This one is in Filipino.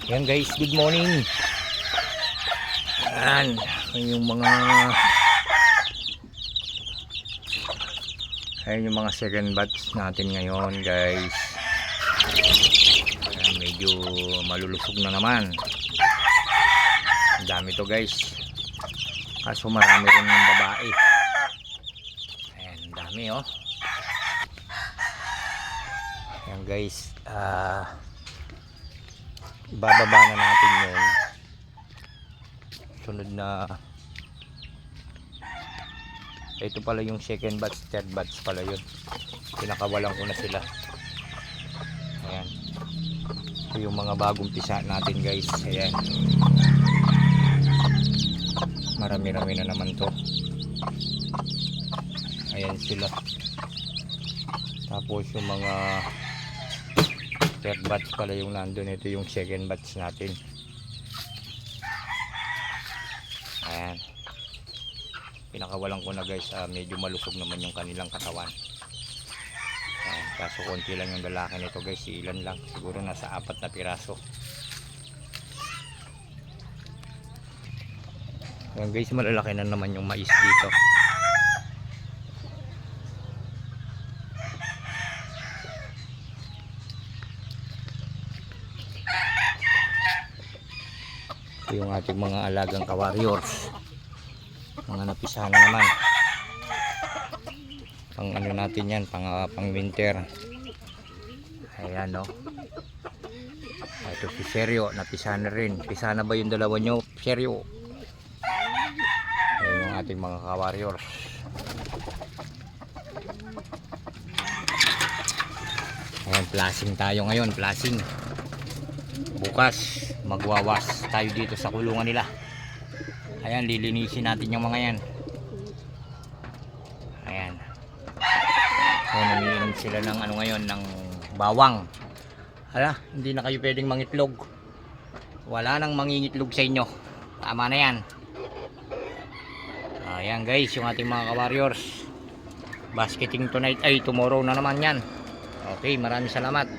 Yan guys, good morning. Yan yung mga second batch natin ngayon guys. Ayan, medyo malulusog na naman. Ang dami to guys, kaso marami rin ng babae. Ayan, ang dami oh. Ayan guys, ibababa na natin yun. Sunod na, ito pala yung second batch, third batch pala yun. Pinakawalan ko na sila. Ayan, ito yung mga bagong pisa natin guys. Ayan, marami-rami na naman to. Ayan sila. Tapos yung mga third batch pala yung nandun. Ito yung second batch natin. Ayan, pinakawalan ko na guys. Medyo malusog naman yung kanilang katawan. Ayan, kaso konti lang yung lalaki nito guys. Ilan lang, siguro nasa 4 na piraso. Ayan guys, malalaki na naman yung mais dito. Ito yung ating mga alagang ka-warriors, mga napisa na naman. Pang ano natin yan, pang winter. Ayan no. Ito si Seryo, napisa na rin. Pisa na ba yung dalawa nyo, Seryo? Ayan yung ating mga ka-warriors. Ayan, flashing tayo ngayon, flashing. Bukas magwawas tayo dito sa kulungan nila. Ayan, lilinisin natin yung mga yan. Ayan, umiinom sila ng ano ngayon, ng bawang. Hala, hindi na kayo pwedeng mangitlog. Wala nang mangingitlog sa inyo. Tama na yan. Ayan guys, yung ating mga ka-warriors. Basketing tonight, ay tomorrow na naman yan. Okay, maraming salamat.